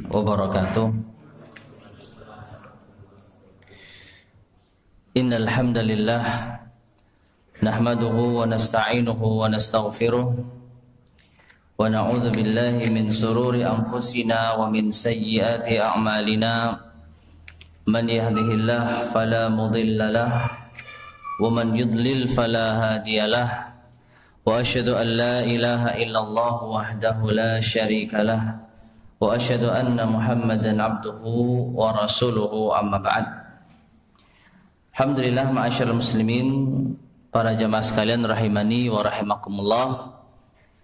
wabarakatuh. Innal hamdalillah nahmaduhu wa nasta'inuhu wa nastaghfiruh wa na'udzu billahi min shururi anfusina wa min sayyiati a'malina. Man yahdihillahu fala mudilla lahu wa man yudlil fala hadiyalah. Wa asyhadu an la ilaha illallah wahdahu la syarika lah wa asyhadu anna Muhammadan abduhu wa rasuluhu amma ba'd. Alhamdulillah, ma'asyiral muslimin, para jamaah sekalian rahimani wa rahimakumullah.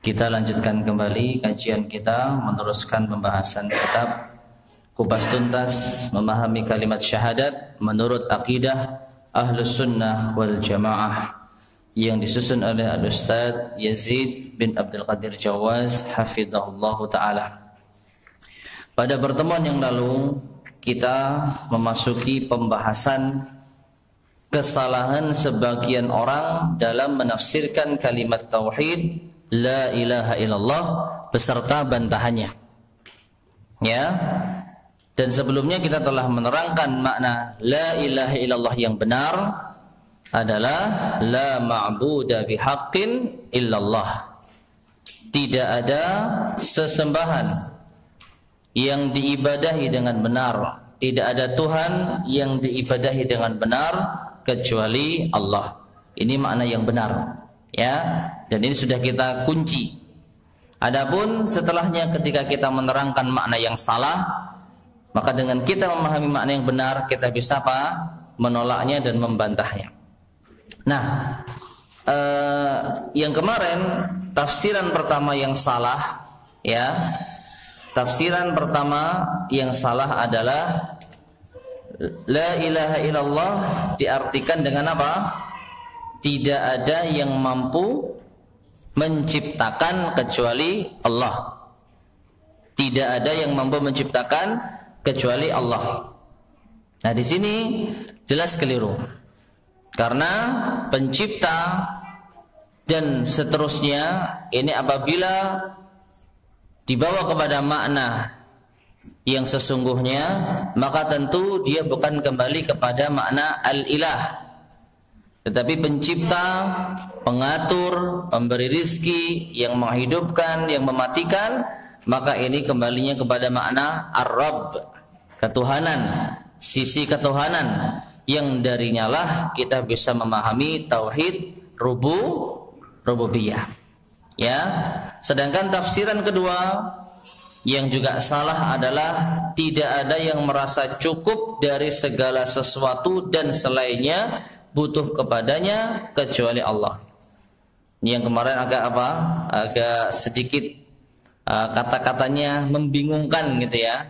Kita lanjutkan kembali kajian kita, meneruskan pembahasan kitab Kupas Tuntas Memahami Kalimat Syahadat menurut Aqidah Ahlus Sunnah wal Jamaah, yang disusun oleh Al-Ustaz Yazid bin Abdul Qadir Jawaz hafizahullahu ta'ala. Pada pertemuan yang lalu kita memasuki pembahasan kesalahan sebagian orang dalam menafsirkan kalimat tauhid la ilaha illallah beserta bantahannya. Ya. Dan sebelumnya kita telah menerangkan makna la ilaha illallah yang benar adalah la ma'buda bihaqqin illallah. Tidak ada sesembahan yang diibadahi dengan benar, tidak ada Tuhan yang diibadahi dengan benar kecuali Allah. Ini makna yang benar, ya. Dan ini sudah kita kunci. Adapun setelahnya ketika kita menerangkan makna yang salah, maka dengan kita memahami makna yang benar, kita bisa apa? Menolaknya dan membantahnya. Nah, yang kemarin tafsiran pertama yang salah, ya. Tafsiran pertama yang salah adalah la ilaha illallah diartikan dengan apa? Tidak ada yang mampu menciptakan kecuali Allah. Tidak ada yang mampu menciptakan kecuali Allah. Nah, di sini jelas keliru. Karena pencipta dan seterusnya ini apabila dibawa kepada makna yang sesungguhnya, maka tentu dia bukan kembali kepada makna al-ilah, tetapi pencipta, pengatur, pemberi rizki, yang menghidupkan, yang mematikan, maka ini kembalinya kepada makna ar-rabb, ketuhanan, sisi ketuhanan, yang darinya lah kita bisa memahami tauhid rububiyah. Ya, sedangkan tafsiran kedua yang juga salah adalah tidak ada yang merasa cukup dari segala sesuatu dan selainnya butuh kepadanya kecuali Allah. Yang kemarin agak sedikit kata-katanya membingungkan gitu ya.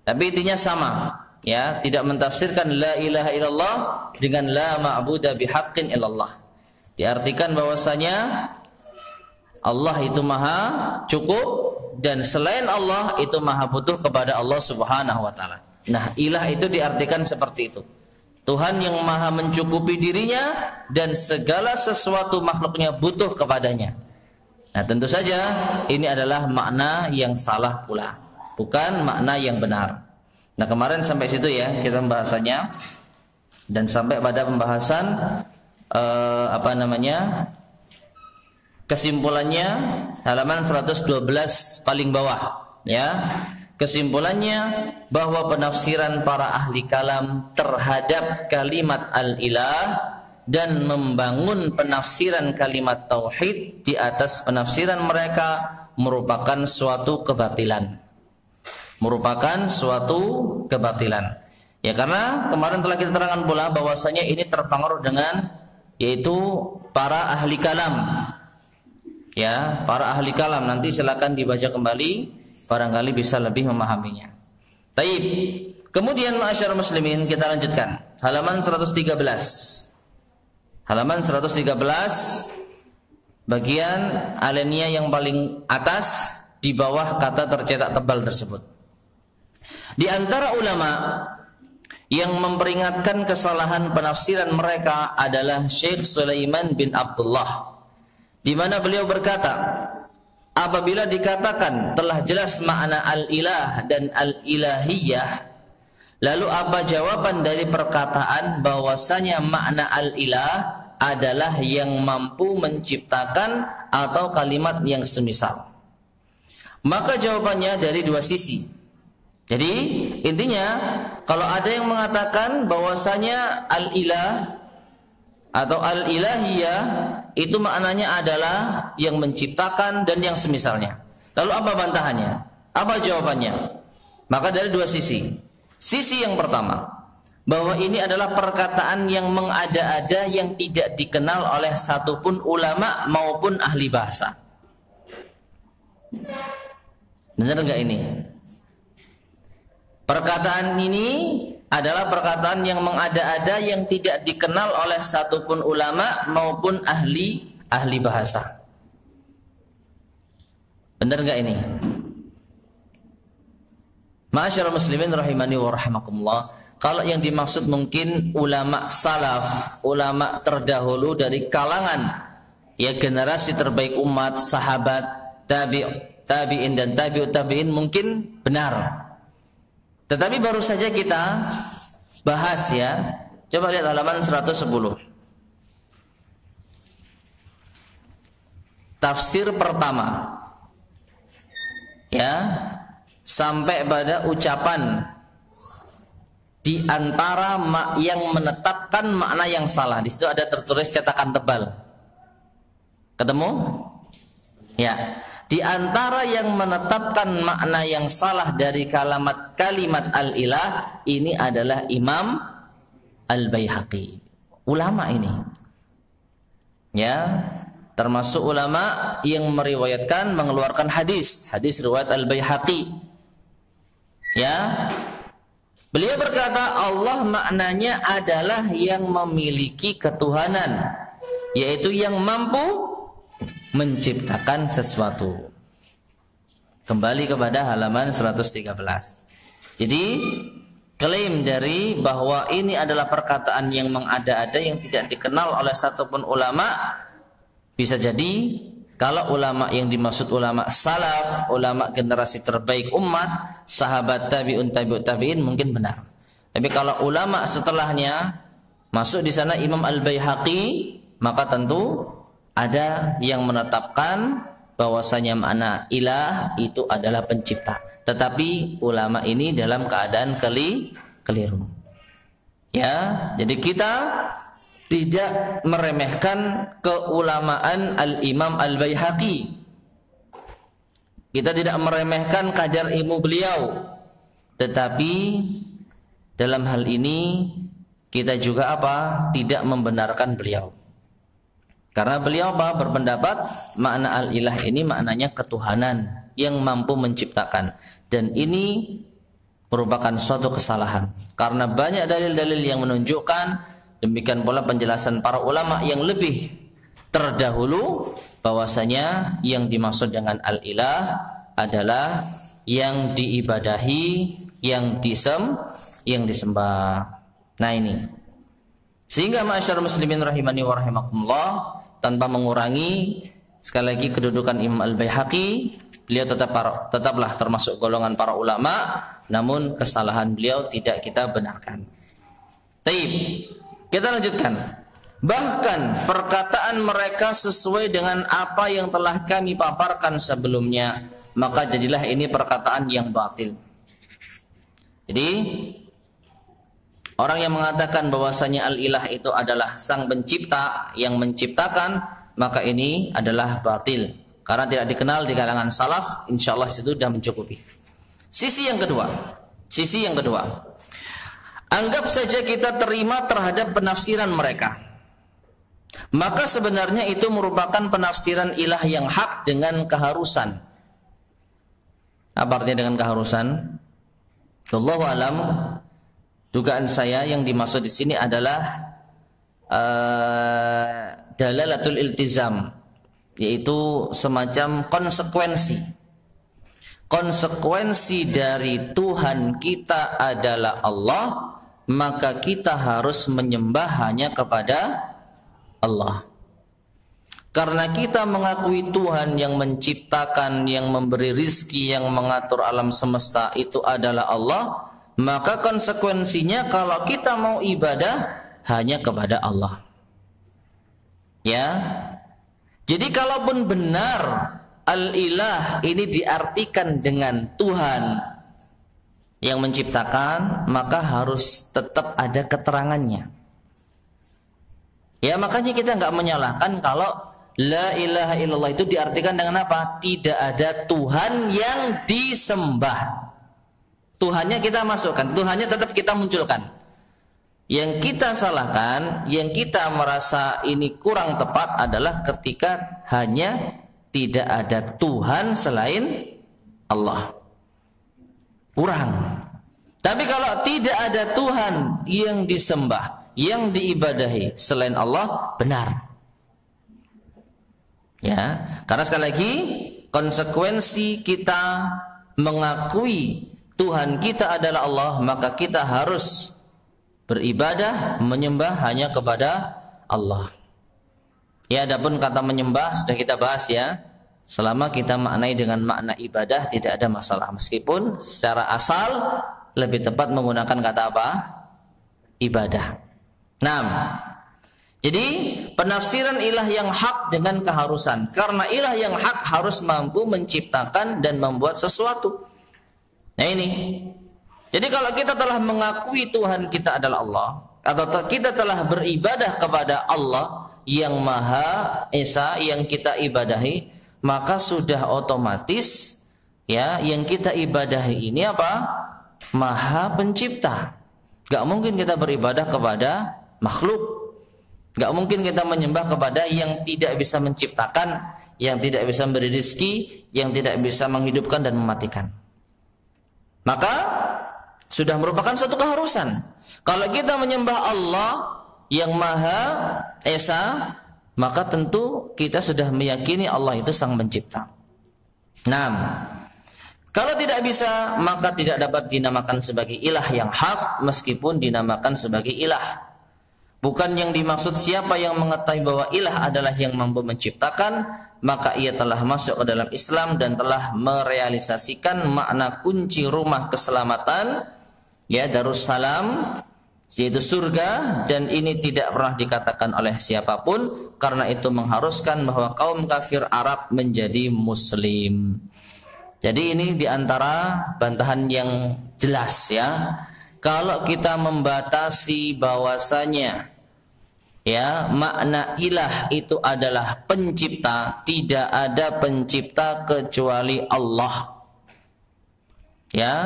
Tapi intinya sama, ya, tidak mentafsirkan la ilaha illallah dengan la ma'buda bihaqqin illallah. Diartikan bahwasanya Allah itu maha cukup dan selain Allah itu maha butuh kepada Allah Subhanahu wa taala. Nah, ilah itu diartikan seperti itu. Tuhan yang maha mencukupi dirinya dan segala sesuatu makhluknya butuh kepadanya. Nah, tentu saja ini adalah makna yang salah pula, bukan makna yang benar. Nah, kemarin sampai situ ya kita pembahasannya, dan sampai pada pembahasan kesimpulannya halaman 112 paling bawah, ya. Kesimpulannya bahwa penafsiran para ahli kalam terhadap kalimat al-ilah dan membangun penafsiran kalimat tauhid di atas penafsiran mereka merupakan suatu kebatilan. Merupakan suatu kebatilan. Ya, karena kemarin telah kita terangkan pula bahwasanya ini terpengaruh dengan yaitu para ahli kalam. Ya, para ahli kalam, nanti silakan dibaca kembali, barangkali bisa lebih memahaminya. Taib. Kemudian ma'asyarul muslimin, kita lanjutkan. Halaman 113. Halaman 113 bagian alinea yang paling atas di bawah kata tercetak tebal tersebut. Di antara ulama yang memperingatkan kesalahan penafsiran mereka adalah Syekh Sulaiman bin Abdullah, di mana beliau berkata, apabila dikatakan telah jelas makna al-ilah dan al-ilahiyah, lalu apa jawaban dari perkataan bahwasanya makna al-ilah adalah yang mampu menciptakan atau kalimat yang semisal? Maka jawabannya dari dua sisi. Jadi intinya, kalau ada yang mengatakan bahwasanya al-ilah atau al-ilahiyah itu maknanya adalah yang menciptakan dan yang semisalnya, lalu apa bantahannya? Apa jawabannya? Maka dari dua sisi. Sisi yang pertama, bahwa ini adalah perkataan yang mengada-ada, yang tidak dikenal oleh satupun ulama maupun ahli bahasa. Benar enggak ini? Perkataan ini adalah perkataan yang mengada-ada, yang tidak dikenal oleh satupun ulama maupun ahli bahasa. Benar enggak ini? Ma'asyiral muslimin rahimani wa rahimakumullah, kalau yang dimaksud mungkin ulama salaf, ulama terdahulu dari kalangan ya generasi terbaik umat, sahabat, tabi'in dan tabi'ut tabi'in, mungkin benar. Tetapi baru saja kita bahas ya. Coba lihat halaman 110. Tafsir pertama. Ya, sampai pada ucapan di antara yang menetapkan makna yang salah. Di situ ada tertulis cetakan tebal. Ketemu? Ya. Di antara yang menetapkan makna yang salah dari kalimat al-ilah ini adalah Imam Al-Baihaqi. Ulama ini. Ya, termasuk ulama yang meriwayatkan, mengeluarkan hadis riwayat Al-Baihaqi. Ya. Beliau berkata Allah maknanya adalah yang memiliki ketuhanan, yaitu yang mampu menciptakan sesuatu. Kembali kepada halaman 113. Jadi klaim dari bahwa ini adalah perkataan yang mengada-ada, yang tidak dikenal oleh satupun ulama, bisa jadi kalau ulama yang dimaksud ulama salaf, ulama generasi terbaik umat, sahabat, tabi'un, tabi'ut tabi'in, mungkin benar. Tapi kalau ulama setelahnya masuk di sana Imam Al-Baihaqi, maka tentu ada yang menetapkan bahwasanya makna ilah itu adalah pencipta. Tetapi ulama ini dalam keadaan keliru. Ya, jadi kita tidak meremehkan keulamaan Al-Imam Al-Baihaqi. Kita tidak meremehkan kadar ilmu beliau. Tetapi dalam hal ini kita juga tidak membenarkan beliau. Karena beliau berpendapat makna al-ilah ini maknanya ketuhanan yang mampu menciptakan, dan ini merupakan suatu kesalahan karena banyak dalil-dalil yang menunjukkan, demikian pula penjelasan para ulama yang lebih terdahulu, bahwasanya yang dimaksud dengan al-ilah adalah yang diibadahi, yang disembah. Nah ini, sehingga ma'asyarul muslimin rahimani wa rahimakumullah, tanpa mengurangi sekali lagi kedudukan Imam Al-Baihaqi, beliau tetaplah termasuk golongan para ulama, namun kesalahan beliau tidak kita benarkan. Taib, kita lanjutkan. Bahkan perkataan mereka sesuai dengan apa yang telah kami paparkan sebelumnya, maka jadilah ini perkataan yang batil. Jadi orang yang mengatakan bahwasanya al-ilah itu adalah sang pencipta yang menciptakan, maka ini adalah batil karena tidak dikenal di kalangan salaf. Insyaallah itu sudah mencukupi. Sisi yang kedua, anggap saja kita terima terhadap penafsiran mereka, maka sebenarnya itu merupakan penafsiran ilah yang hak dengan keharusan. Apa artinya dengan keharusan? Wallahu alam. Dugaan saya yang dimaksud di sini adalah dalalatul iltizam, yaitu semacam konsekuensi dari Tuhan kita adalah Allah, maka kita harus menyembah hanya kepada Allah. Karena kita mengakui Tuhan yang menciptakan, yang memberi rizki, yang mengatur alam semesta itu adalah Allah, maka konsekuensinya kalau kita mau ibadah hanya kepada Allah. Ya. Jadi kalaupun benar al-ilah ini diartikan dengan Tuhan yang menciptakan, maka harus tetap ada keterangannya. Ya, makanya kita nggak menyalahkan kalau la ilaha illallah itu diartikan dengan apa? Tidak ada Tuhan yang disembah. Tuhannya kita masukkan, Tuhannya tetap kita munculkan. Yang kita salahkan, yang kita merasa ini kurang tepat adalah ketika hanya tidak ada Tuhan selain Allah. Kurang. Tapi kalau tidak ada Tuhan yang disembah, yang diibadahi selain Allah, benar. Ya, karena sekali lagi konsekuensi kita mengakui Tuhan kita adalah Allah, maka kita harus beribadah, menyembah hanya kepada Allah. Ya, adapun kata menyembah sudah kita bahas ya. Selama kita maknai dengan makna ibadah tidak ada masalah, meskipun secara asal lebih tepat menggunakan kata apa? Ibadah. Nah, jadi penafsiran ilah yang hak dengan keharusan. Karena ilah yang hak harus mampu menciptakan dan membuat sesuatu. Nah ini. Jadi kalau kita telah mengakui Tuhan kita adalah Allah, atau kita telah beribadah kepada Allah yang Maha Esa yang kita ibadahi, maka sudah otomatis ya yang kita ibadahi ini apa? Maha Pencipta. Gak mungkin kita beribadah kepada makhluk. Gak mungkin kita menyembah kepada yang tidak bisa menciptakan, yang tidak bisa memberi rezeki, yang tidak bisa menghidupkan dan mematikan. Maka sudah merupakan suatu keharusan. Kalau kita menyembah Allah yang Maha Esa, maka tentu kita sudah meyakini Allah itu Sang Pencipta. Nah, kalau tidak bisa, maka tidak dapat dinamakan sebagai ilah yang hak, meskipun dinamakan sebagai ilah. Bukan yang dimaksud siapa yang mengetahui bahwa ilah adalah yang mampu menciptakan, maka ia telah masuk ke dalam Islam dan telah merealisasikan makna kunci rumah keselamatan, ya, Darussalam, yaitu surga, dan ini tidak pernah dikatakan oleh siapapun, karena itu mengharuskan bahwa kaum kafir Arab menjadi muslim. Jadi ini diantara bantahan yang jelas ya. Kalau kita membatasi bahwasanya ya makna ilah itu adalah pencipta, tidak ada pencipta kecuali Allah. Ya.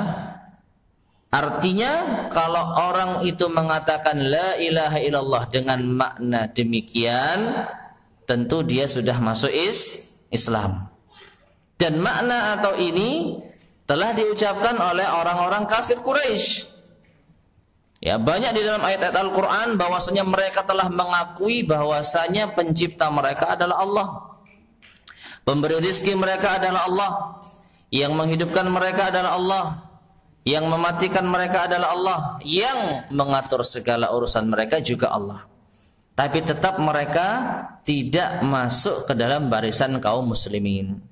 Artinya kalau orang itu mengatakan la ilaha illallah dengan makna demikian, tentu dia sudah masuk Islam. Dan makna atau ini telah diucapkan oleh orang-orang kafir Quraisy. Ya, banyak di dalam ayat-ayat Al-Quran bahwasanya mereka telah mengakui bahwasanya pencipta mereka adalah Allah, pemberi rezeki mereka adalah Allah, yang menghidupkan mereka adalah Allah, yang mematikan mereka adalah Allah, yang mengatur segala urusan mereka juga Allah. Tapi tetap mereka tidak masuk ke dalam barisan kaum muslimin.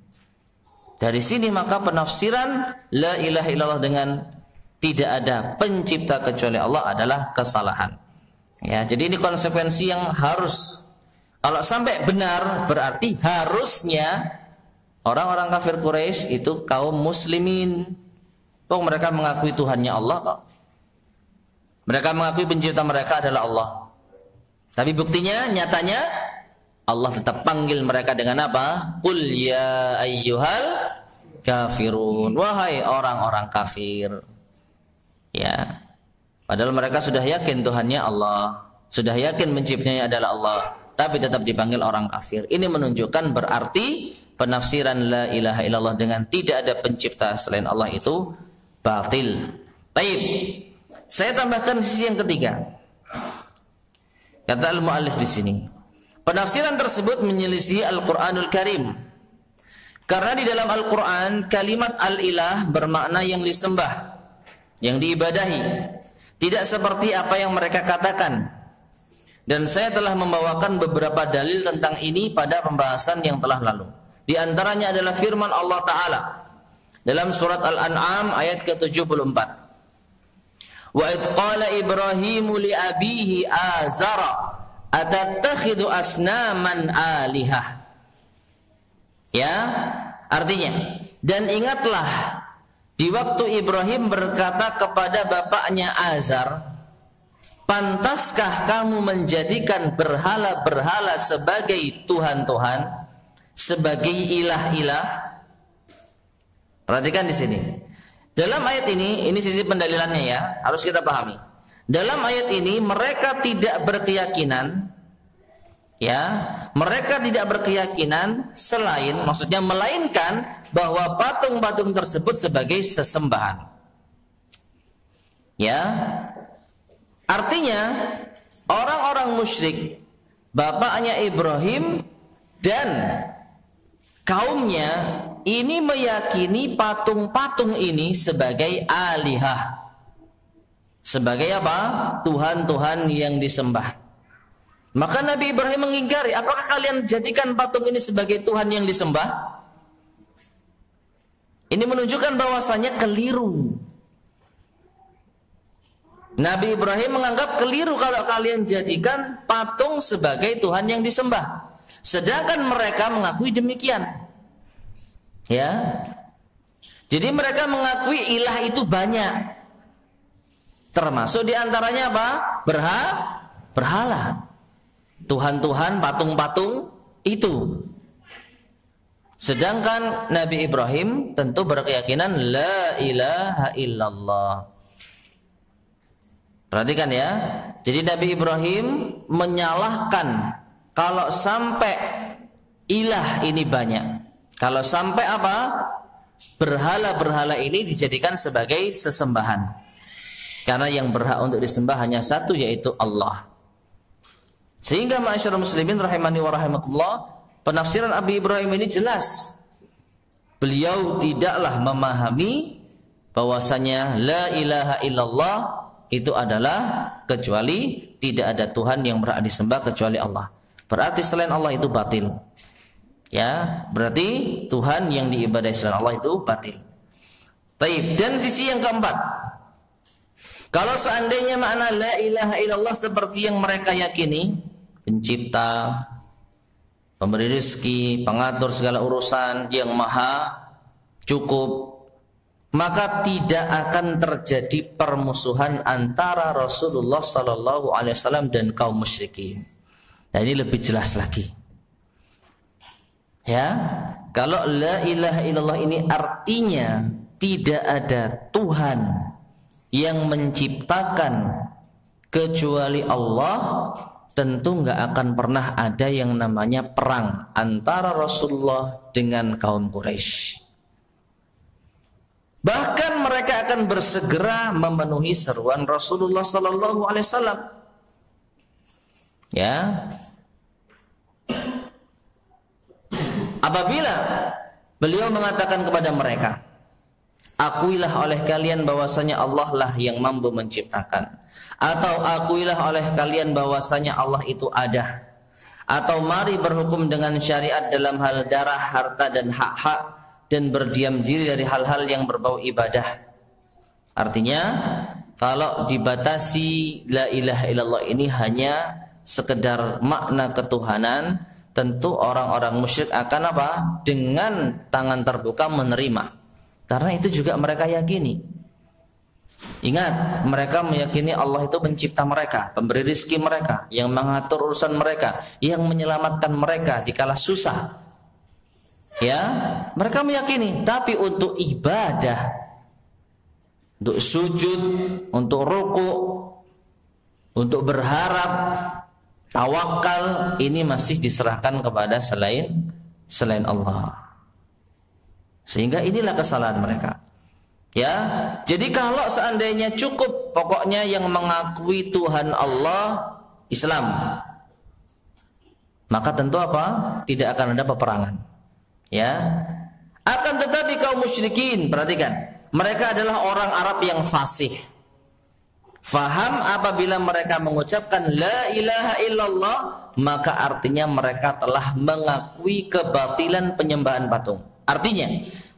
Dari sini maka penafsiran la ilaha illallah dengan tidak ada pencipta kecuali Allah adalah kesalahan. Ya, jadi ini konsekuensi yang harus, kalau sampai benar berarti harusnya orang-orang kafir Quraisy itu kaum muslimin. Toh mereka mengakui Tuhannya Allah kok. Mereka mengakui pencipta mereka adalah Allah. Tapi buktinya, nyatanya Allah tetap panggil mereka dengan apa? Qul ya ayyuhal kafirun. Wahai orang-orang kafir. Ya, padahal mereka sudah yakin Tuhannya Allah, sudah yakin menciptanya adalah Allah, tapi tetap dipanggil orang kafir. Ini menunjukkan berarti penafsiran la ilaha illallah dengan tidak ada pencipta selain Allah itu batil. Baik, saya tambahkan sisi yang ketiga. Kata al-muallif di sini, penafsiran tersebut menyelisihi Al-Qur'anul Karim. Karena di dalam Al-Qur'an kalimat al-ilah bermakna yang disembah, yang diibadahi, tidak seperti apa yang mereka katakan. Dan saya telah membawakan beberapa dalil tentang ini pada pembahasan yang telah lalu. Di antaranya adalah firman Allah Ta'ala dalam surat Al-An'am ayat ke-74. Wa idh qala Ibrahimu li abihi azara atattakhidhu asnaman alihah. Ya, artinya, dan ingatlah di waktu Ibrahim berkata kepada bapaknya Azar, pantaskah kamu menjadikan berhala-berhala sebagai Tuhan-Tuhan, sebagai ilah-ilah? Perhatikan di sini. Dalam ayat ini sisi pendalilannya ya, harus kita pahami. Dalam ayat ini mereka tidak berkeyakinan, ya, mereka tidak berkeyakinan selain, maksudnya melainkan bahwa patung-patung tersebut sebagai sesembahan. Ya, artinya orang-orang musyrik, bapaknya Ibrahim dan kaumnya ini meyakini patung-patung ini sebagai alihah, sebagai apa? Tuhan-Tuhan yang disembah. Maka Nabi Ibrahim mengingkari, apakah kalian jadikan patung ini sebagai Tuhan yang disembah? Ini menunjukkan bahwasanya keliru. Nabi Ibrahim menganggap keliru kalau kalian jadikan patung sebagai Tuhan yang disembah. Sedangkan mereka mengakui demikian. Ya. Jadi mereka mengakui ilah itu banyak. Termasuk diantaranya apa? Berhala. Tuhan-Tuhan, patung-patung itu. Sedangkan Nabi Ibrahim tentu berkeyakinan la ilaha illallah. Perhatikan ya. Jadi Nabi Ibrahim menyalahkan kalau sampai ilah ini banyak. Kalau sampai apa? Berhala-berhala ini dijadikan sebagai sesembahan. Karena yang berhak untuk disembah hanya satu, yaitu Allah. Sehingga ma'asyiral muslimin rahimani wa rahimakumullah, penafsiran Abi Ibrahim ini jelas. Beliau tidaklah memahami bahwasanya la ilaha illallah itu adalah kecuali tidak ada Tuhan yang berhak disembah kecuali Allah. Berarti selain Allah itu batil. Ya, berarti Tuhan yang diibadahi selain Allah itu batil. Baik, dan sisi yang keempat. Kalau seandainya makna la ilaha illallah seperti yang mereka yakini, pencipta, pemberi rezeki, pengatur segala urusan, yang maha cukup, maka tidak akan terjadi permusuhan antara Rasulullah sallallahu alaihi wasallam dan kaum musyrikin. Nah, ini lebih jelas lagi. Ya, kalau la ilaha illallah ini artinya tidak ada Tuhan yang menciptakan kecuali Allah, tentu nggak akan pernah ada yang namanya perang antara Rasulullah dengan kaum Quraisy. Bahkan mereka akan bersegera memenuhi seruan Rasulullah sallallahu alaihi wasallam. Ya. Apabila beliau mengatakan kepada mereka, akuilah oleh kalian bahwasanya Allah lah yang mampu menciptakan, atau akuilah oleh kalian bahwasanya Allah itu ada, atau mari berhukum dengan syariat dalam hal darah, harta dan hak-hak, dan berdiam diri dari hal-hal yang berbau ibadah. Artinya, kalau dibatasi la ilaha illallah ini hanya sekedar makna ketuhanan, tentu orang-orang musyrik akan apa? Dengan tangan terbuka menerima. Karena itu juga mereka yakini. Ingat, mereka meyakini Allah itu pencipta mereka, pemberi rezeki mereka, yang mengatur urusan mereka, yang menyelamatkan mereka di kala susah. Ya, mereka meyakini. Tapi untuk ibadah, untuk sujud, untuk ruku, untuk berharap, tawakal, ini masih diserahkan kepada selain Allah. Sehingga inilah kesalahan mereka. Ya, jadi kalau seandainya cukup pokoknya yang mengakui Tuhan Allah Islam, maka tentu apa? Tidak akan ada peperangan. Ya. Akan tetapi kaum musyrikin, perhatikan, mereka adalah orang Arab yang fasih. Faham apabila mereka mengucapkan la ilaha illallah, maka artinya mereka telah mengakui kebatilan penyembahan patung. Artinya,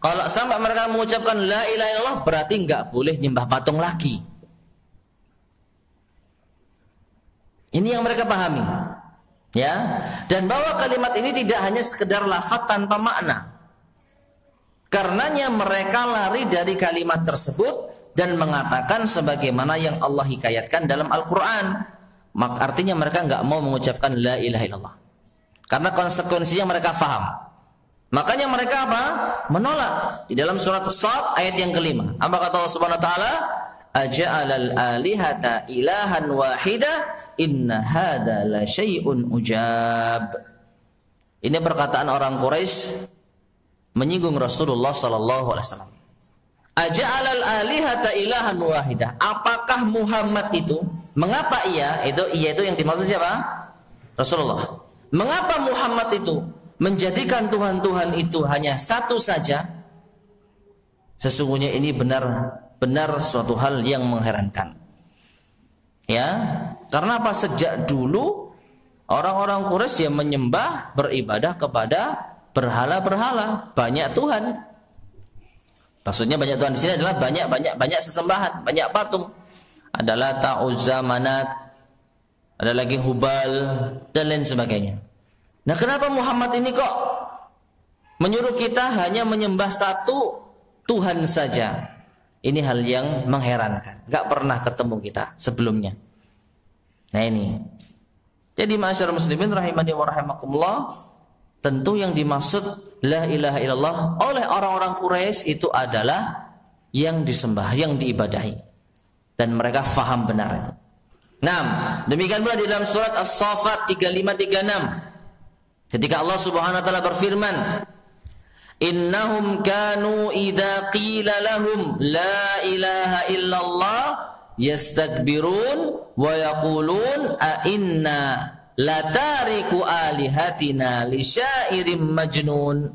kalau sampai mereka mengucapkan la ilaha illallah, berarti nggak boleh nyembah patung lagi. Ini yang mereka pahami. Ya, dan bahwa kalimat ini tidak hanya sekedar lafaz tanpa makna. Karenanya mereka lari dari kalimat tersebut dan mengatakan sebagaimana yang Allah hikayatkan dalam Al-Quran. Maka artinya mereka nggak mau mengucapkan la ilaha illallah karena konsekuensinya mereka faham. Makanya mereka apa? Menolak. Di dalam surat As-Sad ayat yang kelima, apa kata Allah Subhanahu wa taala? Aja'alal alihata ilahan wahida inna hadza la syai'un ujab. Ini perkataan orang Quraisy menyinggung Rasulullah sallallahu alaihi wasallam. Aja'alal alihata ilahan wahidah. Apakah Muhammad itu, mengapa ia itu yang dimaksud siapa? Rasulullah. Mengapa Muhammad itu menjadikan Tuhan-Tuhan itu hanya satu saja? Sesungguhnya ini benar suatu hal yang mengherankan. Ya, karena apa? Sejak dulu orang-orang Quraisy yang menyembah, beribadah kepada berhala-berhala, banyak Tuhan. Maksudnya banyak Tuhan di sini adalah banyak sesembahan, banyak patung. Ada Lata, Uzza, Manat, ada lagi Hubal dan lain sebagainya. Nah, kenapa Muhammad ini kok menyuruh kita hanya menyembah satu Tuhan saja? Ini hal yang mengherankan. Gak pernah ketemu kita sebelumnya. Nah ini. Jadi masyarakat muslimin rahimani wa rahimakumullah, tentu yang dimaksud la ilaha illallah oleh orang-orang Quraisy itu adalah yang disembah, yang diibadahi, dan mereka faham benar itu. Nah, demikian pula di dalam surat As-Saffat 35-36 ketika Allah Subhanahu wa taala berfirman, innahum kanu idza qila lahum la ilaha illallah yastakbirun wa yaqulun a inna latariku alihatina li syairim majnun.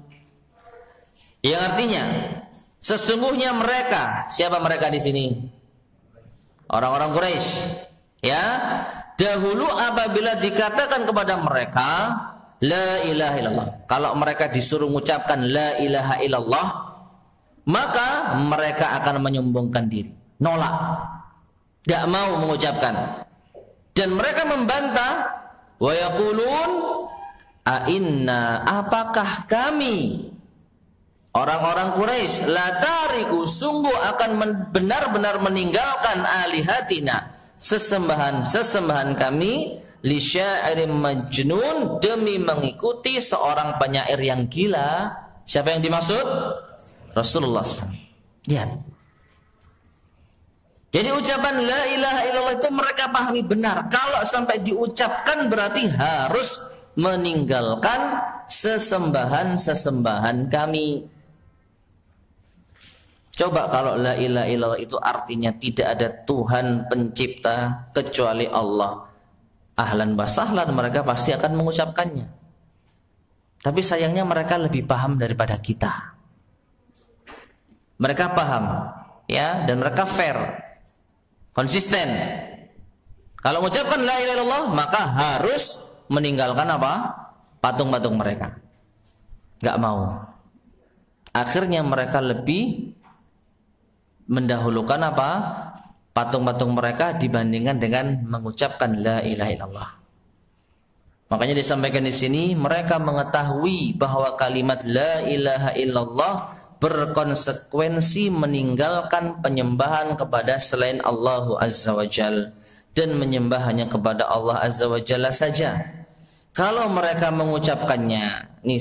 Yang artinya, sesungguhnya mereka, siapa mereka di sini? Orang-orang Quraisy. Ya, dahulu apabila dikatakan kepada mereka la ilaha illallah, kalau mereka disuruh mengucapkan la ilaha illallah, maka mereka akan menyombongkan diri, nolak, tidak mau mengucapkan, dan mereka membantah. Wa yaqulun a inna, apakah kami orang-orang Quraisy la tariku, sungguh akan benar-benar meninggalkan alihatina, sesembahan kami, li syairim majnun, demi mengikuti seorang penyair yang gila. Siapa yang dimaksud? Rasulullah SAW. Lihat. Jadi ucapan la ilaha illallah itu mereka pahami benar. Kalau sampai diucapkan berarti harus meninggalkan sesembahan kami. Coba kalau la ilaha illallah itu artinya tidak ada Tuhan pencipta kecuali Allah, ahlan basahlan mereka pasti akan mengucapkannya. Tapi sayangnya mereka lebih paham daripada kita. Mereka paham, ya, dan mereka fair, konsisten. Kalau mengucapkan la ilaha illallah maka harus meninggalkan apa? Patung-patung mereka. Gak mau. Akhirnya mereka lebih mendahulukan apa? Patung-patung mereka dibandingkan dengan mengucapkan la ilaha illallah. Makanya disampaikan di sini, mereka mengetahui bahwa kalimat la ilaha illallah berkonsekuensi meninggalkan penyembahan kepada selain Allah Azza wa Jalla dan menyembah hanya kepada Allah Azza wa Jalla saja. Kalau mereka mengucapkannya, nih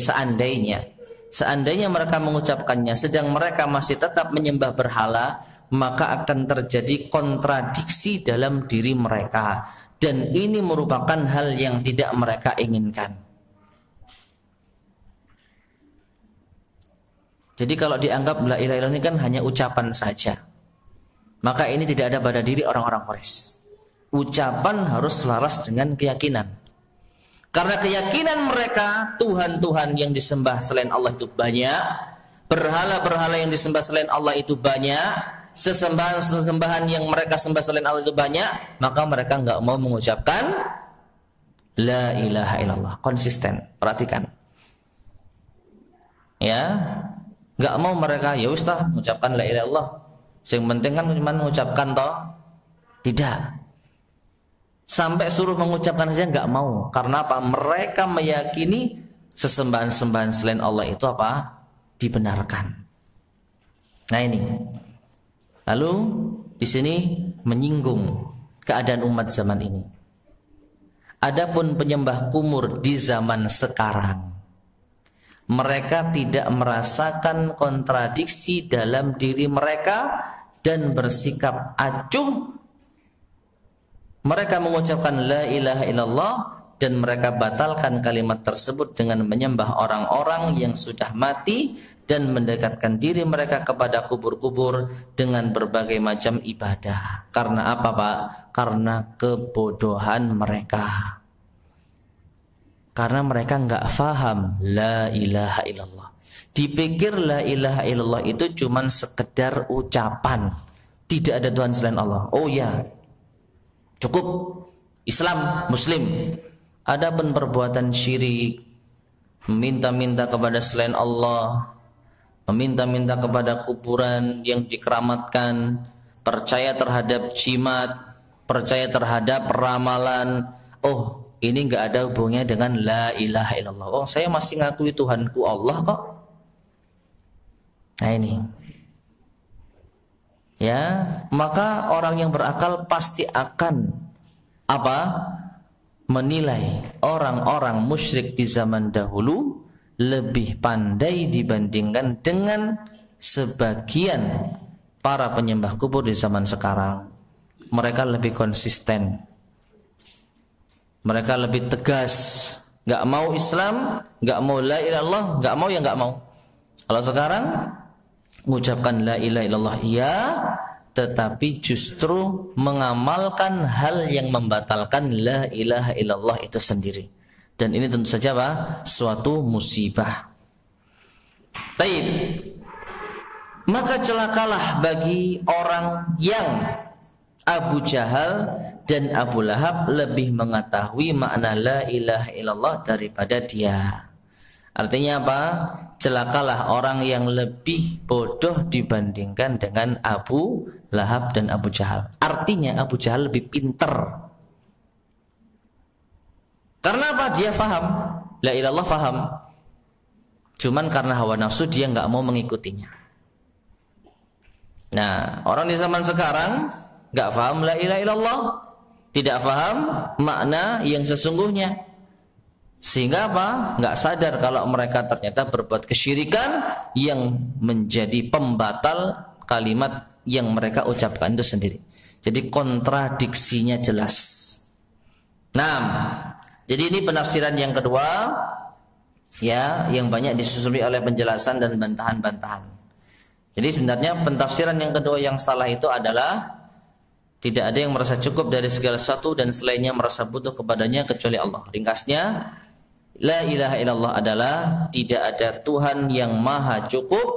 seandainya mereka mengucapkannya sedang mereka masih tetap menyembah berhala, maka akan terjadi kontradiksi dalam diri mereka, dan ini merupakan hal yang tidak mereka inginkan. Jadi kalau dianggap la ilaha illallah ini kan hanya ucapan saja, maka ini tidak ada pada diri orang-orang Quraisy. Ucapan harus selaras dengan keyakinan. Karena keyakinan mereka, Tuhan-Tuhan yang disembah selain Allah itu banyak, berhala-berhala yang disembah selain Allah itu banyak, sesembahan yang mereka sembah selain Allah itu banyak, maka mereka enggak mau mengucapkan la ilaha illallah. Konsisten, perhatikan. Ya, enggak mau mereka ya wis tah mengucapkan la ilaha illallah. Yang penting kan cuma mengucapkan toh. Tidak. Sampai suruh mengucapkan saja enggak mau. Karena apa? Mereka meyakini sesembahan-sembahan selain Allah itu apa? Dibenarkan. Nah ini. Lalu di sini menyinggung keadaan umat zaman ini. Adapun penyembah kumur di zaman sekarang, mereka tidak merasakan kontradiksi dalam diri mereka dan bersikap acuh. Mereka mengucapkan la ilaha illallah dan mereka batalkan kalimat tersebut dengan menyembah orang-orang yang sudah mati dan mendekatkan diri mereka kepada kubur-kubur dengan berbagai macam ibadah. Karena apa, Pak? Karena kebodohan mereka. Karena mereka enggak faham la ilaha illallah. Dipikir la ilaha illallah itu cuman sekedar ucapan. Tidak ada Tuhan selain Allah. Oh ya, cukup Islam, Muslim. Adapun perbuatan syirik, meminta-minta kepada selain Allah, meminta-minta kepada kuburan yang dikeramatkan, percaya terhadap jimat, percaya terhadap ramalan. Oh, ini enggak ada hubungannya dengan la ilaha illallah. Oh, saya masih ngakui Tuhanku Allah kok. Nah ini. Ya, maka orang yang berakal pasti akan apa? Menilai orang-orang musyrik di zaman dahulu lebih pandai dibandingkan dengan sebagian para penyembah kubur di zaman sekarang. Mereka lebih konsisten, mereka lebih tegas. Gak mau Islam, gak mau la ilaha illallah, gak mau ya gak mau. Kalau sekarang mengucapkan la ilaha illallah ya, tetapi justru mengamalkan hal yang membatalkan la ilaha illallah itu sendiri. Dan ini tentu saja apa? Suatu musibah. Taib. Maka celakalah bagi orang yang Abu Jahal dan Abu Lahab lebih mengetahui makna la ilaha illallah daripada dia. Artinya apa? Celakalah orang yang lebih bodoh dibandingkan dengan Abu Lahab dan Abu Jahal. Artinya Abu Jahal lebih pinter. Karena apa? Dia faham la ilaha illallah, faham. Cuman karena hawa nafsu dia nggak mau mengikutinya. Nah, orang di zaman sekarang nggak paham la ilaha illallah, tidak paham makna yang sesungguhnya. Sehingga apa? Nggak sadar kalau mereka ternyata berbuat kesyirikan yang menjadi pembatal kalimat yang mereka ucapkan itu sendiri. Jadi kontradiksinya jelas. Nah, jadi ini penafsiran yang kedua, ya, yang banyak disusuli oleh penjelasan dan bantahan-bantahan. Jadi sebenarnya pentafsiran yang kedua yang salah itu adalah tidak ada yang merasa cukup dari segala sesuatu dan selainnya merasa butuh kepadanya kecuali Allah. Ringkasnya, la ilaha illallah adalah tidak ada Tuhan yang maha cukup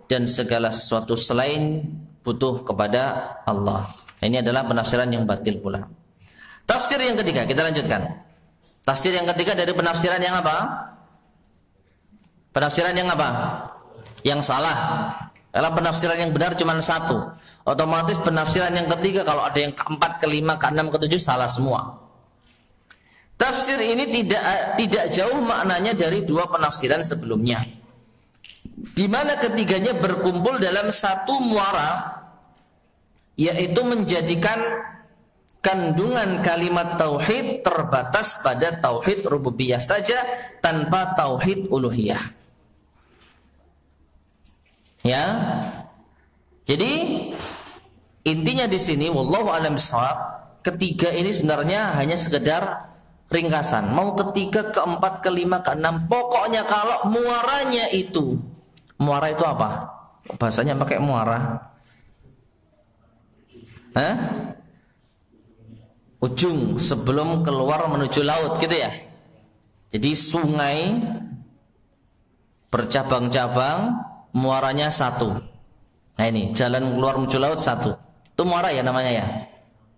dan segala sesuatu selain butuh kepada Allah. Ini adalah penafsiran yang batil pula. Tafsir yang ketiga, kita lanjutkan. Tafsir yang ketiga dari penafsiran yang apa? Penafsiran yang apa? Yang salah. Kalau penafsiran yang benar cuma satu, otomatis penafsiran yang ketiga kalau ada yang keempat, kelima, keenam, ketujuh salah semua. Tafsir ini tidak jauh maknanya dari dua penafsiran sebelumnya, di mana ketiganya berkumpul dalam satu muara, yaitu menjadikan kandungan kalimat tauhid terbatas pada tauhid rububiyah saja tanpa tauhid uluhiyah. Ya. Jadi intinya di sini wallahu a'lam bishawab, ketiga ini sebenarnya hanya sekedar ringkasan. Mau ketiga, keempat, kelima, keenam, pokoknya kalau muaranya itu, muara itu apa? Bahasanya pakai muara. Hah? Ujung sebelum keluar menuju laut gitu ya. Jadi sungai bercabang-cabang, muaranya satu. Nah ini jalan keluar menuju laut satu. Itu muara ya namanya ya.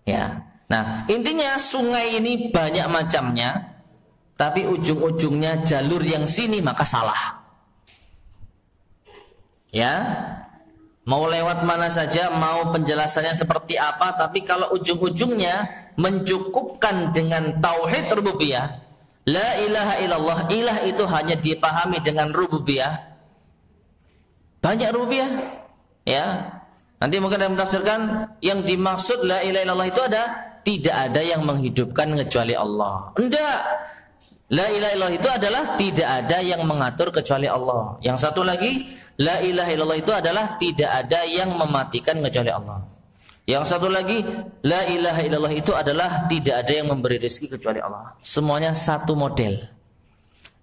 Ya. Nah intinya sungai ini banyak macamnya, tapi ujung-ujungnya jalur yang sini maka salah. Ya. Mau lewat mana saja, mau penjelasannya seperti apa, tapi kalau ujung-ujungnya mencukupkan dengan tauhid rububiyah, la ilaha illallah, ilah itu hanya dipahami dengan rububiyah. Banyak rububiyah, ya. Nanti mungkin ada yang mentafsirkan yang dimaksud la ilaha illallah itu tidak ada yang menghidupkan kecuali Allah. Enggak. La ilaha illallah itu adalah tidak ada yang mengatur kecuali Allah. Yang satu lagi, la ilaha illallah itu adalah tidak ada yang mematikan kecuali Allah. Yang satu lagi, la ilaha illallah itu adalah tidak ada yang memberi rezeki kecuali Allah. Semuanya satu model.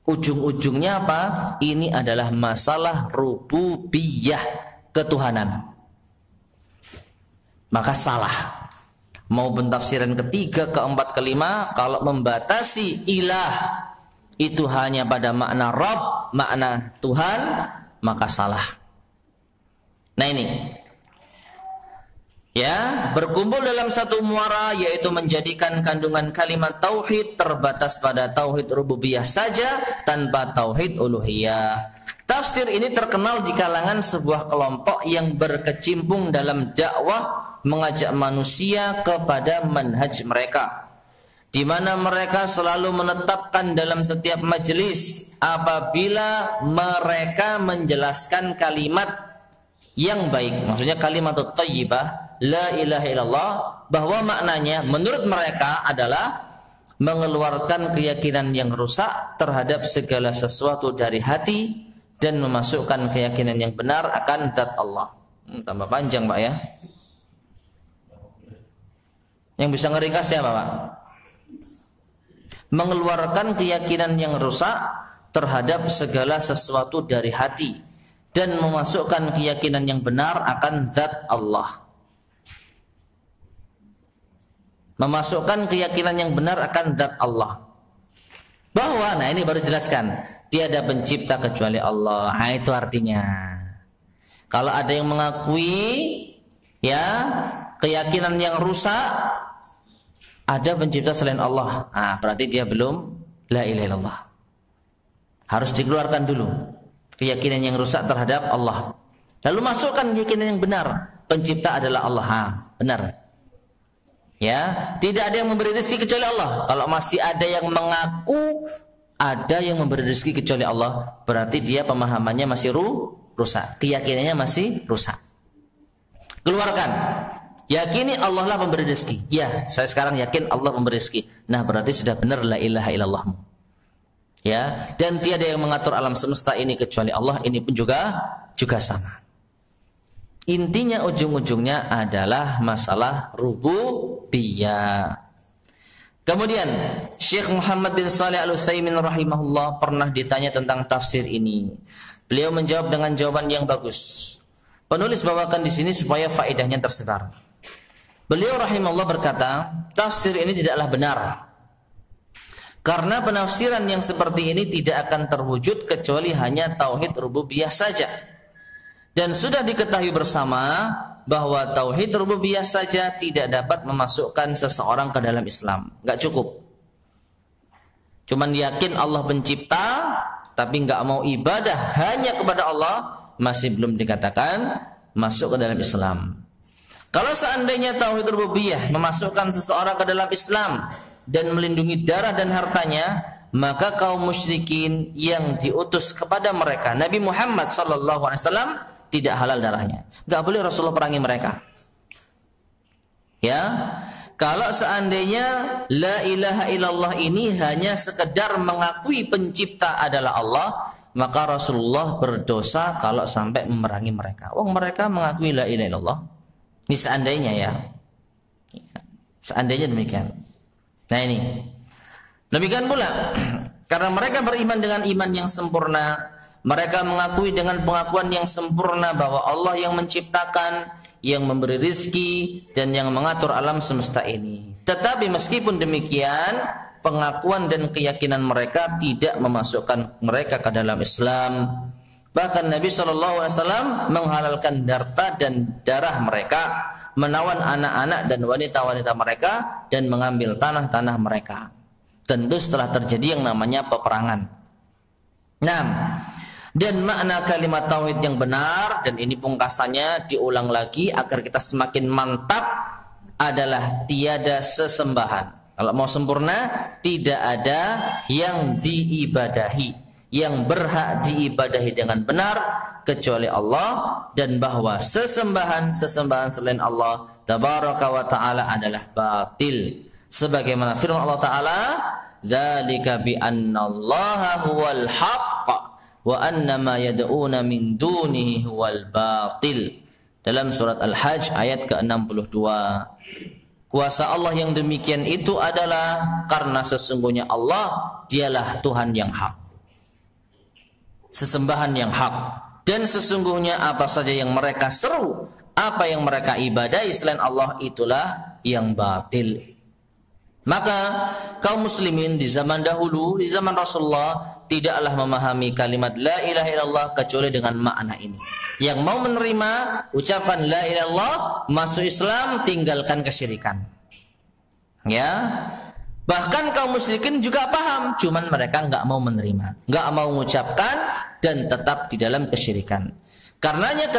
Ujung-ujungnya apa? Ini adalah masalah rububiyah, ketuhanan. Maka salah. Mau pentafsiran ketiga, keempat, kelima, kalau membatasi ilah itu hanya pada makna Rabb, makna Tuhan, maka salah. Nah ini, ya, berkumpul dalam satu muara, yaitu menjadikan kandungan kalimat tauhid terbatas pada tauhid rububiyah saja tanpa tauhid uluhiyah. Tafsir ini terkenal di kalangan sebuah kelompok yang berkecimpung dalam dakwah mengajak manusia kepada manhaj mereka, di mana mereka selalu menetapkan dalam setiap majelis apabila mereka menjelaskan kalimat yang baik, maksudnya kalimat thayyibah la ilaha illallah, bahwa maknanya menurut mereka adalah mengeluarkan keyakinan yang rusak terhadap segala sesuatu dari hati dan memasukkan keyakinan yang benar akan zat Allah. Tambah panjang Pak ya. Yang bisa ngeringkas siapa Pak? Mengeluarkan keyakinan yang rusak terhadap segala sesuatu dari hati dan memasukkan keyakinan yang benar akan zat Allah. Memasukkan keyakinan yang benar akan zat Allah. Bahwa, nah ini baru jelaskan, tiada pencipta kecuali Allah. Nah itu artinya, kalau ada yang mengakui ya keyakinan yang rusak, ada pencipta selain Allah, nah berarti dia belum la ilaha illallah. Harus dikeluarkan dulu keyakinan yang rusak terhadap Allah, lalu masukkan keyakinan yang benar, pencipta adalah Allah. Benar ya, tidak ada yang memberi rezeki kecuali Allah. Kalau masih ada yang mengaku ada yang memberi rezeki kecuali Allah, berarti dia pemahamannya masih rusak, keyakinannya masih rusak. Keluarkan, yakini Allah lah pemberi rezeki. Ya, saya sekarang yakin Allah pemberi rezeki. Nah berarti sudah benar la ilaha illallahmu. Ya, dan tiada yang mengatur alam semesta ini kecuali Allah, ini pun juga sama. Intinya ujung-ujungnya adalah masalah rububiyah. Kemudian Syekh Muhammad bin Shalih Al-Utsaimin rahimahullah pernah ditanya tentang tafsir ini. Beliau menjawab dengan jawaban yang bagus. Penulis bawakan di sini supaya faedahnya tersebar. Beliau rahimahullah berkata, tafsir ini tidaklah benar, karena penafsiran yang seperti ini tidak akan terwujud kecuali hanya tauhid rububiyah saja. Dan sudah diketahui bersama bahwa tauhid rububiyah saja tidak dapat memasukkan seseorang ke dalam Islam. Gak cukup. Cuman yakin Allah pencipta, tapi gak mau ibadah hanya kepada Allah, masih belum dikatakan masuk ke dalam Islam. Kalau seandainya tauhid rububiyah memasukkan seseorang ke dalam Islam dan melindungi darah dan hartanya, maka kaum musyrikin yang diutus kepada mereka Nabi Muhammad SAW tidak halal darahnya. Gak boleh Rasulullah perangi mereka. Ya, kalau seandainya la ilaha illallah ini hanya sekedar mengakui pencipta adalah Allah, maka Rasulullah berdosa kalau sampai memerangi mereka. Mereka mengakui la ilaha illallah. Ini seandainya ya. Seandainya demikian. Nah ini. Demikian pula karena mereka beriman dengan iman yang sempurna, mereka mengakui dengan pengakuan yang sempurna bahwa Allah yang menciptakan, yang memberi rizki, dan yang mengatur alam semesta ini. Tetapi meskipun demikian, pengakuan dan keyakinan mereka tidak memasukkan mereka ke dalam Islam. Bahkan Nabi SAW menghalalkan harta dan darah mereka, menawan anak-anak dan wanita-wanita mereka, dan mengambil tanah-tanah mereka. Tentu setelah terjadi yang namanya peperangan. Nah, dan makna kalimat tauhid yang benar, dan ini pungkasannya diulang lagi agar kita semakin mantap, adalah tiada sesembahan. Kalau mau sempurna, tidak ada yang diibadahi, yang berhak diibadahi dengan benar kecuali Allah, dan bahwa sesembahan selain Allah tabaraka wa ta'ala adalah batil. Sebagaimana firman Allah Ta'ala, dzalika bi annallaha huwal haqq wa annama yad'una min dunihi huwal batil. Dalam surat Al-Hajj ayat ke-62. Kuasa Allah yang demikian itu adalah karena sesungguhnya Allah dialah Tuhan yang hak, sesembahan yang hak, dan sesungguhnya apa saja yang mereka seru, apa yang mereka ibadahi selain Allah, itulah yang batil. Maka kaum muslimin di zaman dahulu, di zaman Rasulullah, tidaklah memahami kalimat la ilaha illallah kecuali dengan makna ini. Yang mau menerima ucapan la ilaha illallah, masuk Islam, tinggalkan kesyirikan. Ya, bahkan kaum musyrikin juga paham, cuman mereka nggak mau menerima, nggak mau mengucapkan, dan tetap di dalam kesyirikan. Karenanya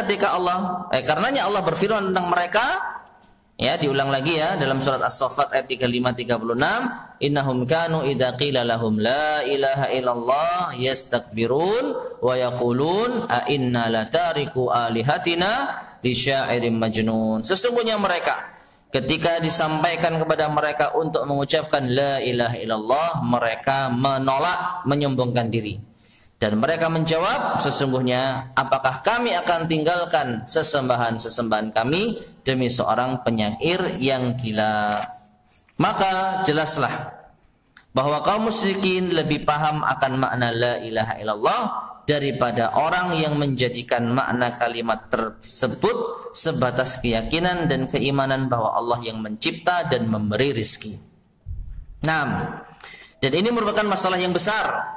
Allah berfirman tentang mereka, ya, diulang lagi ya, dalam surat As-Saffat ayat 35-36, innahum kanu idza qila lahum la ilaha illallah yastakbirun wa yaqulun a inna latariku alihatina li syairin majnun. Sesungguhnya mereka ketika disampaikan kepada mereka untuk mengucapkan la ilaha illallah, mereka menolak, menyombongkan diri. Dan mereka menjawab, sesungguhnya apakah kami akan tinggalkan sesembahan-sesembahan kami demi seorang penyair yang gila. Maka jelaslah bahwa kaum musyrikin lebih paham akan makna la ilaha illallah daripada orang yang menjadikan makna kalimat tersebut sebatas keyakinan dan keimanan bahwa Allah yang mencipta dan memberi rizki. Nah, dan ini merupakan masalah yang besar.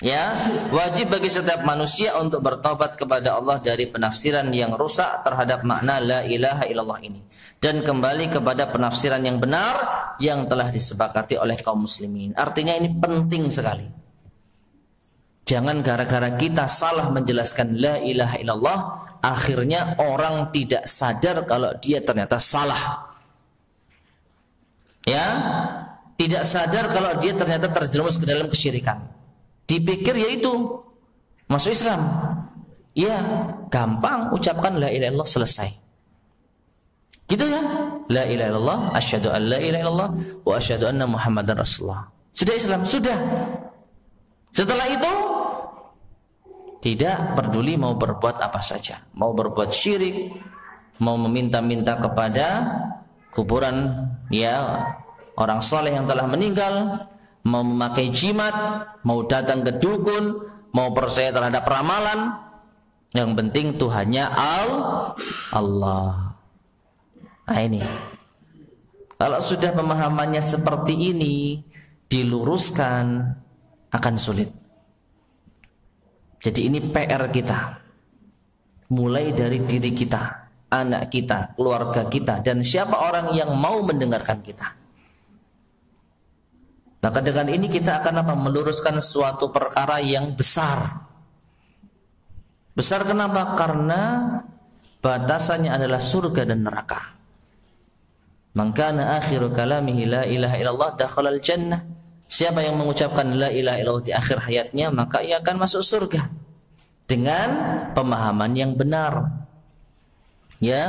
Ya, wajib bagi setiap manusia untuk bertaubat kepada Allah dari penafsiran yang rusak terhadap makna la ilaha illallah ini, dan kembali kepada penafsiran yang benar yang telah disepakati oleh kaum muslimin. Artinya ini penting sekali. Jangan gara-gara kita salah menjelaskan la ilaha illallah, akhirnya orang tidak sadar kalau dia ternyata salah. Ya, tidak sadar kalau dia ternyata terjerumus ke dalam kesyirikan. Dipikir yaitu masuk Islam. Ya, gampang ucapkan la ilaha illallah, selesai. Gitu ya. La ilaha illallah, asyhadu an la ilaha illallah wa asyhadu anna Muhammadar Rasulullah. Sudah Islam, sudah. Setelah itu tidak peduli mau berbuat apa saja. Mau berbuat syirik, mau meminta-minta kepada kuburan ya orang saleh yang telah meninggal, mau memakai jimat, mau datang ke dukun, mau percaya terhadap ramalan, yang penting Tuhannya Allah. Nah ini, kalau sudah pemahamannya seperti ini, diluruskan akan sulit. Jadi ini PR kita, mulai dari diri kita, anak kita, keluarga kita, dan siapa orang yang mau mendengarkan kita. Maka dengan ini kita akan meluruskan suatu perkara yang besar. Besar kenapa? Karena batasannya adalah surga dan neraka. Man kana akhiru kalamihi la ilaha illallah dakhalal jannah. Siapa yang mengucapkan la ilaha illallah di akhir hayatnya, maka ia akan masuk surga dengan pemahaman yang benar. Ya.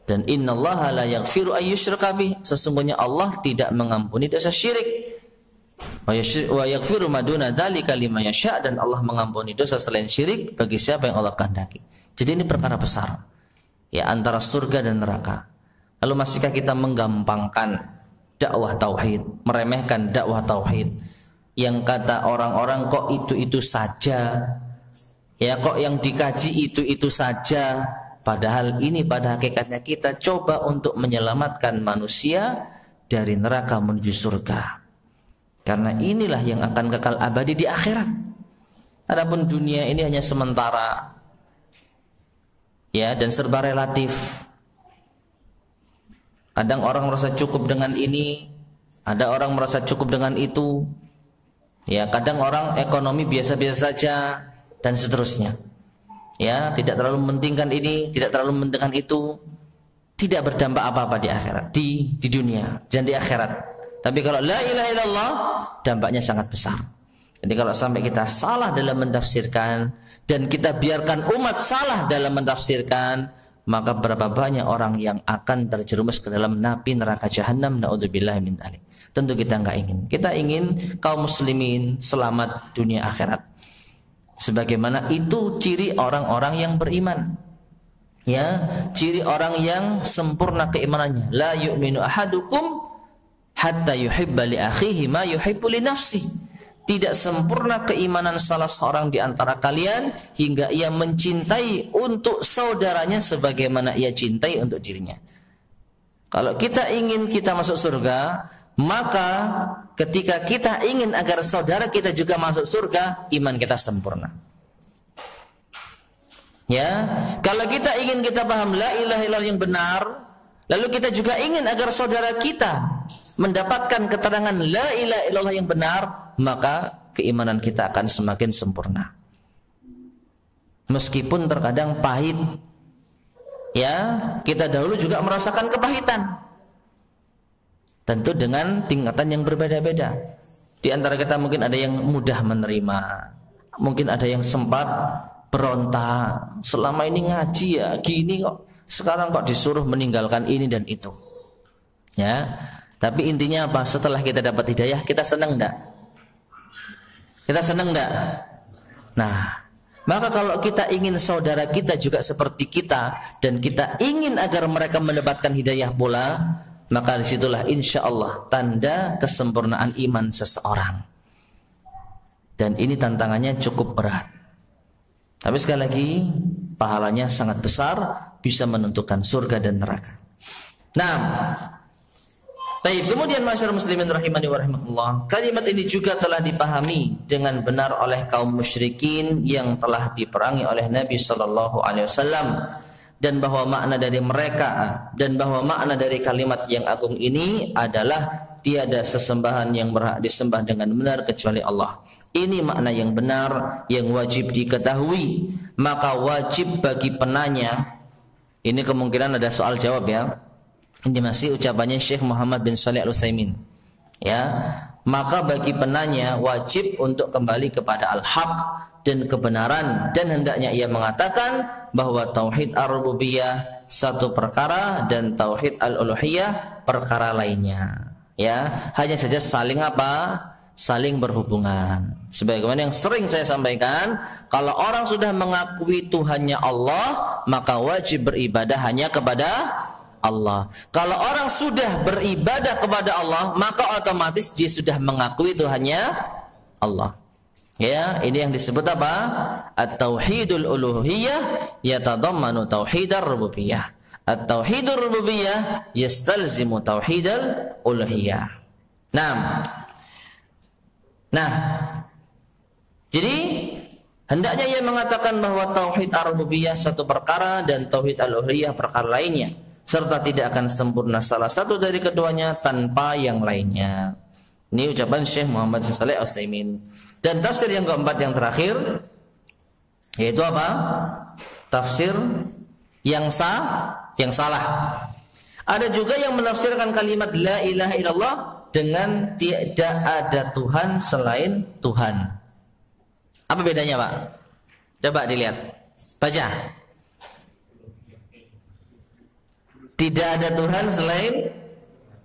Dan innallaha la yaghfiru ay yushraka bih, sesungguhnya Allah tidak mengampuni dosa syirik. Wa yaghfiru ma duna dzalika liman yasha, dan Allah mengampuni dosa selain syirik bagi siapa yang Allah kehendaki. Jadi ini perkara besar. Ya, antara surga dan neraka. Lalu masihkah kita menggampangkan dakwah tauhid, meremehkan dakwah tauhid? Yang kata orang-orang kok itu-itu saja. Ya, kok yang dikaji itu-itu saja. Padahal ini pada hakikatnya kita coba untuk menyelamatkan manusia dari neraka menuju surga. Karena inilah yang akan kekal abadi di akhirat. Adapun dunia ini hanya sementara, ya, dan serba relatif. Kadang orang merasa cukup dengan ini, ada orang merasa cukup dengan itu, ya. Kadang orang ekonomi biasa-biasa saja dan seterusnya, ya. Tidak terlalu mementingkan ini, tidak terlalu mementingkan itu, tidak berdampak apa-apa di akhirat, di dunia dan di akhirat. Tapi kalau la ilaha illallah, dampaknya sangat besar. Jadi kalau sampai kita salah dalam mentafsirkan dan kita biarkan umat salah dalam mentafsirkan, maka berapa banyak orang yang akan terjerumus ke dalam api neraka jahanam, naudzubillah min dzalik. Tentu kita enggak ingin. Kita ingin kaum muslimin selamat dunia akhirat. Sebagaimana itu ciri orang-orang yang beriman. Ya, ciri orang yang sempurna keimanannya. La yu'minu ahadukum hatta yuhibba li akhihi ma yuhibbu li nafsihi. Tidak sempurna keimanan salah seorang di antara kalian hingga ia mencintai untuk saudaranya sebagaimana ia cintai untuk dirinya. Kalau kita ingin kita masuk surga, maka ketika kita ingin agar saudara kita juga masuk surga, iman kita sempurna. Ya, kalau kita ingin kita paham la ilaha illallah yang benar, lalu kita juga ingin agar saudara kita mendapatkan keterangan la ilaha illallah yang benar, maka keimanan kita akan semakin sempurna. Meskipun terkadang pahit, ya, kita dahulu juga merasakan kepahitan. Tentu dengan tingkatan yang berbeda-beda. Di antara kita mungkin ada yang mudah menerima, mungkin ada yang sempat berontak. Selama ini ngaji ya gini kok, sekarang kok disuruh meninggalkan ini dan itu. Ya, tapi intinya apa? Setelah kita dapat hidayah, kita senang enggak? Kita senang enggak? Nah, maka kalau kita ingin saudara kita juga seperti kita dan kita ingin agar mereka mendapatkan hidayah pula, maka disitulah insya Allah tanda kesempurnaan iman seseorang. Dan ini tantangannya cukup berat. Tapi sekali lagi, pahalanya sangat besar, bisa menentukan surga dan neraka. Nah, kemudian masyarakat muslimin rahimani wa rahimakumullah, kalimat ini juga telah dipahami dengan benar oleh kaum musyrikin yang telah diperangi oleh Nabi sallallahu alaihi wasallam, dan bahwa makna dari mereka dan bahwa makna dari kalimat yang agung ini adalah tiada sesembahan yang berhak disembah dengan benar kecuali Allah. Ini makna yang benar yang wajib diketahui. Maka wajib bagi penanya, ini kemungkinan ada soal jawab ya. Ini masih ucapannya Syekh Muhammad bin Shalih Al-Utsaimin. Ya, maka bagi penanya wajib untuk kembali kepada al-haq dan kebenaran, dan hendaknya ia mengatakan bahwa tauhid ar-rububiyah satu perkara dan tauhid al-uluhiyah perkara lainnya. Ya, hanya saja saling apa? Saling berhubungan. Sebagaimana yang sering saya sampaikan, kalau orang sudah mengakui Tuhannya Allah, maka wajib beribadah hanya kepada Allah. Kalau orang sudah beribadah kepada Allah, maka otomatis dia sudah mengakui Tuhannya Allah. Ya, ini yang disebut apa? At-tauhidul uluhiyah yatadammanu tauhidar rububiyah. At-tauhidur rububiyah yastalzimu tauhidal uluhiyah. Nah, jadi hendaknya ia mengatakan bahwa tauhid ar-rububiyah satu perkara dan tauhid al-uluhiyah perkara lainnya, serta tidak akan sempurna salah satu dari keduanya tanpa yang lainnya. Ini ucapan Syekh Muhammad bin Shalih Al-Utsaimin. Dan tafsir yang keempat yang terakhir yaitu apa? Tafsir yang salah. Ada juga yang menafsirkan kalimat la ilaha illallah dengan tidak ada Tuhan selain Tuhan. Apa bedanya, Pak? Coba dilihat. Baca. Tidak ada Tuhan selain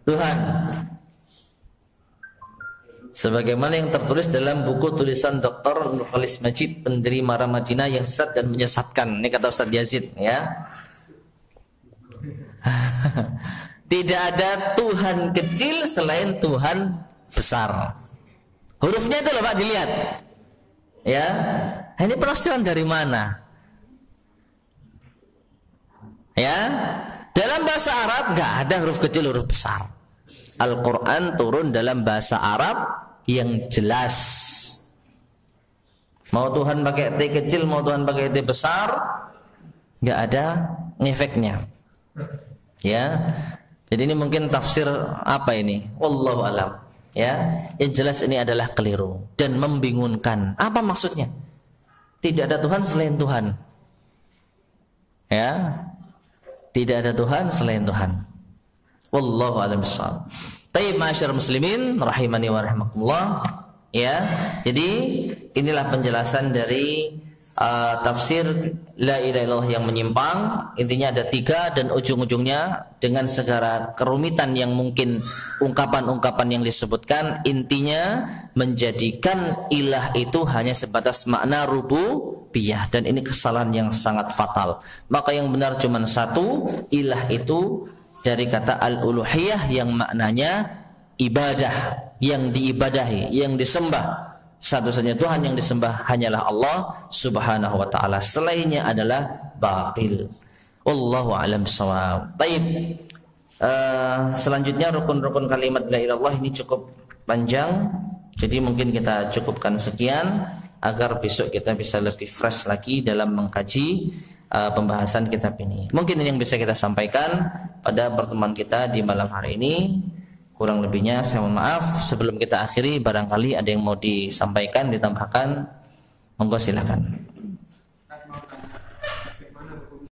Tuhan. Sebagaimana yang tertulis dalam buku tulisan Dr. Nur Khalis Majid, pendiri Mara Madinah yang sesat dan menyesatkan. Ini kata Ustaz Yazid, ya. Tidak ada Tuhan kecil selain Tuhan besar. Hurufnya itu loh Pak, dilihat. Ya, ini penafsiran dari mana? Ya, dalam bahasa Arab nggak ada huruf kecil, huruf besar. Al-Quran turun dalam bahasa Arab yang jelas. Mau Tuhan pakai T kecil, mau Tuhan pakai T besar, nggak ada ngefeknya. Ya, jadi ini mungkin tafsir apa ini? Wallahu alam. Ya, yang jelas ini adalah keliru dan membingungkan. Apa maksudnya? Tidak ada Tuhan selain Tuhan. Ya, tidak ada Tuhan selain Tuhan. Wallahu a'lam bishawab. Tayyib ma'asyiral muslimin rahimani wa rahimakumullah. Ya, jadi inilah penjelasan dari tafsir la ilaha illallah yang menyimpang. Intinya ada 3 dan ujung-ujungnya dengan segala kerumitan yang mungkin ungkapan-ungkapan yang disebutkan, intinya menjadikan ilah itu hanya sebatas makna rububiyah, dan ini kesalahan yang sangat fatal. Maka yang benar cuma satu, ilah itu dari kata al-uluhiyah yang maknanya ibadah, yang diibadahi, yang disembah. Satu-satunya Tuhan yang disembah hanyalah Allah Subhanahu wa taala. Selainnya adalah batil. Wallahu a'lam bishawab. Baik. Selanjutnya rukun-rukun kalimat la ilaha illallah ini cukup panjang. Jadi mungkin kita cukupkan sekian agar besok kita bisa lebih fresh lagi dalam mengkaji pembahasan kitab ini. Mungkin ini yang bisa kita sampaikan pada pertemuan kita di malam hari ini. Kurang lebihnya saya mohon maaf. Sebelum kita akhiri, barangkali ada yang mau disampaikan, ditambahkan, monggo silakan.